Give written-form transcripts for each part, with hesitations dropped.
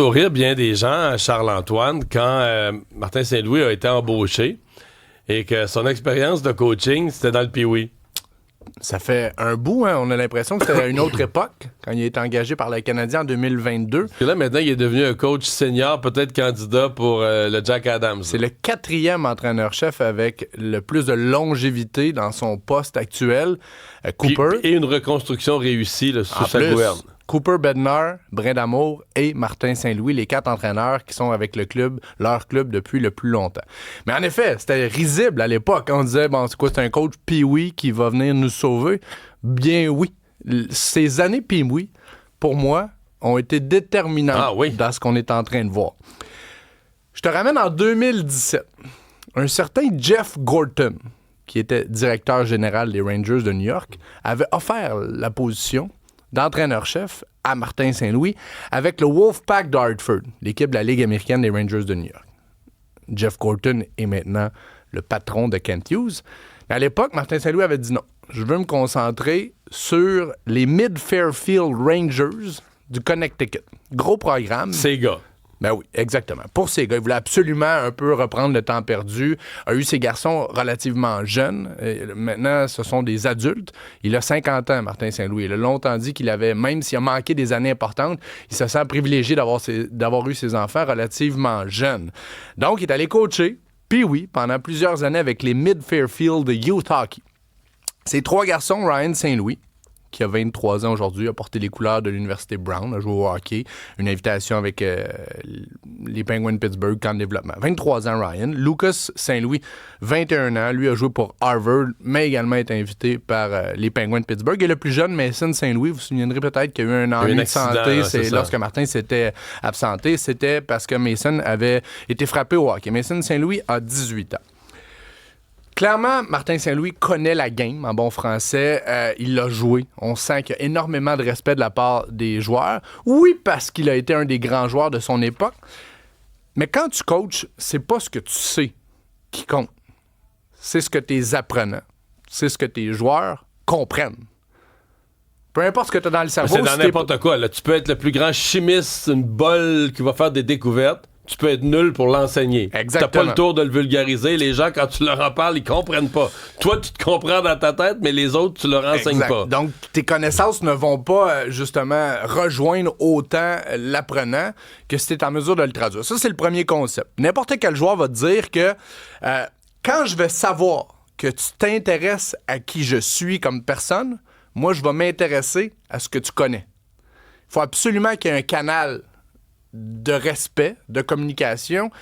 Au rire bien des gens, Charles-Antoine, quand Martin Saint-Louis a été embauché et que son expérience de coaching, c'était dans le pee-wee. Ça fait un bout, hein? On a l'impression que c'était à une autre époque, quand il a été engagé par le Canadien en 2022. Et là, maintenant, il est devenu un coach senior, peut-être candidat pour le Jack Adams. C'est le 4e entraîneur-chef avec le plus de longévité dans son poste actuel. Cooper. Et une reconstruction réussie là, sous sa gouverne. Cooper Bednar, Brindamour et Martin Saint-Louis, les 4 entraîneurs qui sont avec le club, leur club depuis le plus longtemps. Mais en effet, c'était risible à l'époque. On disait, bon, c'est quoi, c'est un coach Pee-wee qui va venir nous sauver? Bien oui. Ces années Pee-wee, pour moi, ont été déterminantes dans ce qu'on est en train de voir. Je te ramène en 2017. Un certain Jeff Gorton, qui était directeur général des Rangers de New York, avait offert la position d'entraîneur-chef à Martin Saint-Louis avec le Wolfpack d'Hartford, l'équipe de la Ligue américaine des Rangers de New York. Jeff Gorton est maintenant le patron de Kent Hughes. Mais à l'époque, Martin Saint-Louis avait dit non. Je veux me concentrer sur les Mid-Fairfield Rangers du Connecticut. Gros programme. Ces gars. Ben oui, exactement. Pour ces gars, il voulait absolument un peu reprendre le temps perdu. A eu ses garçons relativement jeunes. Maintenant, ce sont des adultes. Il a 50 ans, Martin Saint-Louis. Il a longtemps dit qu'il avait, même s'il a manqué des années importantes, il se sent privilégié d'avoir eu ses enfants relativement jeunes. Donc, il est allé coacher, puis oui, pendant plusieurs années avec les Mid-Fairfield Youth Hockey. Ses 3 garçons, Ryan Saint-Louis, qui a 23 ans aujourd'hui, a porté les couleurs de l'Université Brown, a joué au hockey, une invitation avec les Penguins de Pittsburgh, camp de développement. 23 ans, Ryan. Lucas Saint-Louis, 21 ans, lui a joué pour Harvard, mais également été invité par les Penguins de Pittsburgh. Et le plus jeune, Mason Saint-Louis, vous vous souviendrez peut-être qu'il y a eu un ennui de santé lorsque Martin s'était absenté. C'était parce que Mason avait été frappé au hockey. Mason Saint-Louis a 18 ans. Clairement, Martin Saint-Louis connaît la game en bon français. Il l'a joué. On sent qu'il y a énormément de respect de la part des joueurs. Oui, parce qu'il a été un des grands joueurs de son époque. Mais quand tu coaches, c'est pas ce que tu sais qui compte. C'est ce que tes apprenants, c'est ce que tes joueurs comprennent. Peu importe ce que tu as dans le cerveau. C'est dans n'importe quoi. Là. Tu peux être le plus grand chimiste, une bolle qui va faire des découvertes. Tu peux être nul pour l'enseigner. Exactement. T'as pas le tour de le vulgariser. Les gens, quand tu leur en parles, ils comprennent pas. Toi, tu te comprends dans ta tête, mais les autres, tu leur enseignes pas. Donc, tes connaissances ne vont pas, justement, rejoindre autant l'apprenant que si tu es en mesure de le traduire. Ça, c'est le premier concept. N'importe quel joueur va te dire que quand je vais savoir que tu t'intéresses à qui je suis comme personne, moi, je vais m'intéresser à ce que tu connais. Il faut absolument qu'il y ait un canal de respect, de communication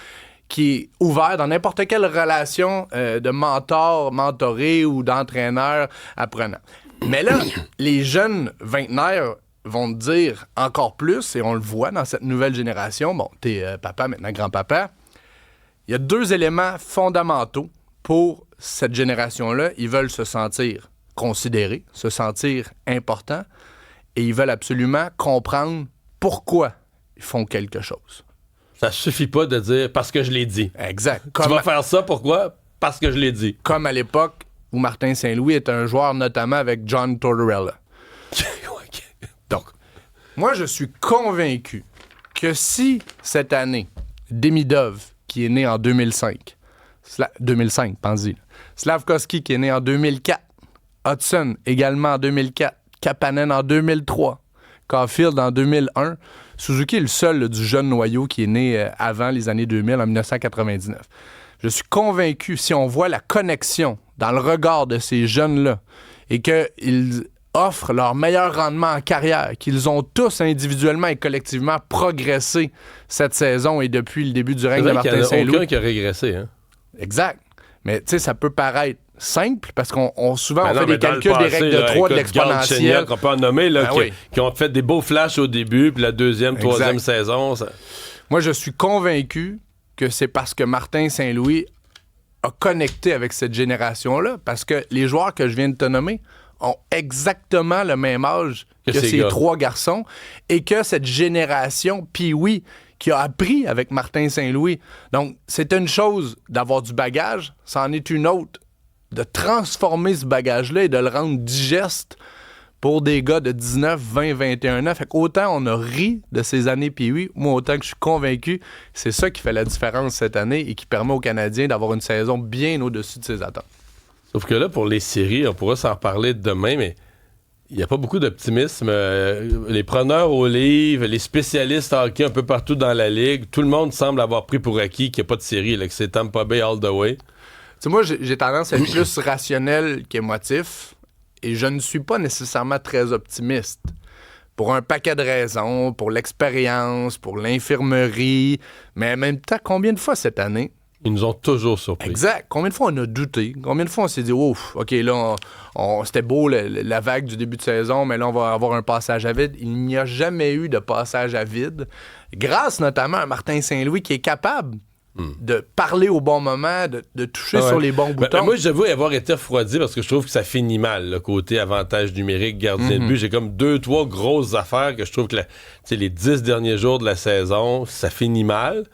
qui est ouvert dans n'importe quelle relation de mentor, mentoré ou d'entraîneur-apprenant. Mais là, les jeunes vingtenaires vont te dire encore plus, et on le voit dans cette nouvelle génération, bon, t'es papa, maintenant grand-papa, il y a 2 éléments fondamentaux pour cette génération-là. Ils veulent se sentir considérés, se sentir importants, et ils veulent absolument comprendre pourquoi ils font quelque chose. Ça suffit pas de dire « parce que je l'ai dit ». Exact. Tu vas faire ça, pourquoi? Parce que je l'ai dit. Comme à l'époque où Martin Saint-Louis est un joueur notamment avec John Tortorella. Donc, moi, je suis convaincu que si cette année, Demidov, qui est né en 2005, 2005, pensez-y, Slavkovski, qui est né en 2004, Hudson, également en 2004, Kapanen en 2003, Caulfield en 2001, Suzuki est le seul du jeune noyau qui est né avant les années 2000, en 1999. Je suis convaincu, si on voit la connexion dans le regard de ces jeunes-là et qu'ils offrent leur meilleur rendement en carrière, qu'ils ont tous individuellement et collectivement progressé cette saison et depuis le début du règne de Martin Saint-Louis. Il n'y a aucun qui a régressé. Hein? Exact. Mais tu sais, ça peut paraître simple parce qu'on souvent on fait des calculs des règles de 3 de l'exponentielle. On peut en nommer là, qui ont fait des beaux flashs au début, puis la deuxième, troisième saison. Ça... Moi, je suis convaincu que c'est parce que Martin Saint-Louis a connecté avec cette génération-là, parce que les joueurs que je viens de te nommer ont exactement le même âge que ces 3 garçons et que cette génération, puis oui, qui a appris avec Martin Saint-Louis. Donc, c'est une chose d'avoir du bagage, c'en est une autre de transformer ce bagage-là et de le rendre digeste pour des gars de 19, 20, 21 ans. Fait qu'autant on a ri de ces années Pee-wee, moi, autant que je suis convaincu, c'est ça qui fait la différence cette année et qui permet aux Canadiens d'avoir une saison bien au-dessus de ses attentes. Sauf que là, pour les séries, on pourra s'en reparler demain, mais il n'y a pas beaucoup d'optimisme. Les preneurs au livre, les spécialistes hockey un peu partout dans la ligue, tout le monde semble avoir pris pour acquis qu'il n'y a pas de série, là, que c'est Tampa Bay all the way. Tu sais, moi, j'ai tendance à être plus rationnel qu'émotif. Et je ne suis pas nécessairement très optimiste. Pour un paquet de raisons, pour l'expérience, pour l'infirmerie. Mais en même temps, combien de fois cette année? Ils nous ont toujours surpris. Exact. Combien de fois on a douté? Combien de fois on s'est dit, ouf, OK, là, c'était beau la vague du début de saison, mais là, on va avoir un passage à vide. Il n'y a jamais eu de passage à vide. Grâce notamment à Martin Saint-Louis qui est capable de parler au bon moment, de toucher sur les bons boutons. Moi, j'avoue avoir été refroidi parce que je trouve que ça finit mal, le côté avantage numérique, gardien de but. J'ai comme 2-3 grosses affaires que je trouve que les 10 derniers jours de la saison, ça finit mal.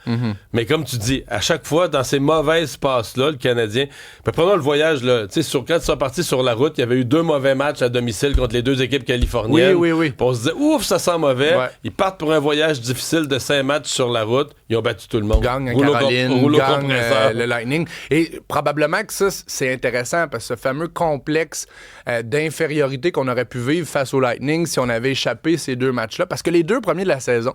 Mais comme tu dis, à chaque fois, dans ces mauvaises passes-là, le Canadien... prenons le voyage, là, quand ils sont partis sur la route, il y avait eu 2 mauvais matchs à domicile contre les 2 équipes californiennes. Oui. Puis on se disait, ouf, ça sent mauvais. Ouais. Ils partent pour un voyage difficile de 5 matchs sur la route. Ils ont battu tout le monde. Gagne à Rouleau Caroline, gagne compresseur. le Lightning. Et probablement que ça, c'est intéressant parce que ce fameux complexe d'infériorité qu'on aurait pu vivre face au Lightning si on avait échappé ces 2 matchs-là. Parce que les 2 premiers de la saison,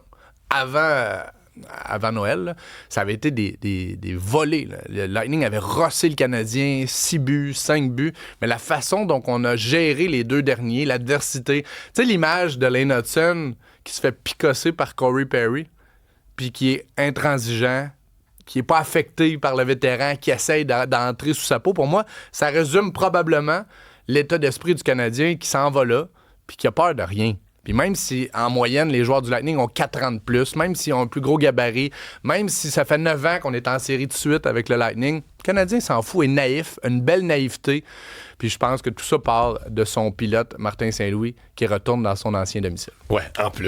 avant Noël, là, ça avait été des volées. Là. Le Lightning avait rossé le Canadien, 6 buts, 5 buts. Mais la façon dont on a géré les 2 derniers, l'adversité. Tu sais, l'image de Lane Hudson qui se fait picosser par Corey Perry, puis qui est intransigeant, qui n'est pas affecté par le vétéran, qui essaye d'entrer sous sa peau. Pour moi, ça résume probablement l'état d'esprit du Canadien qui s'en va là, puis qui a peur de rien. Puis même si, en moyenne, les joueurs du Lightning ont 4 ans de plus, même s'ils ont un plus gros gabarit, même si ça fait 9 ans qu'on est en série de suite avec le Lightning, le Canadien s'en fout, est naïf, une belle naïveté. Puis je pense que tout ça part de son pilote, Martin Saint-Louis, qui retourne dans son ancien domicile. Ouais, en plus.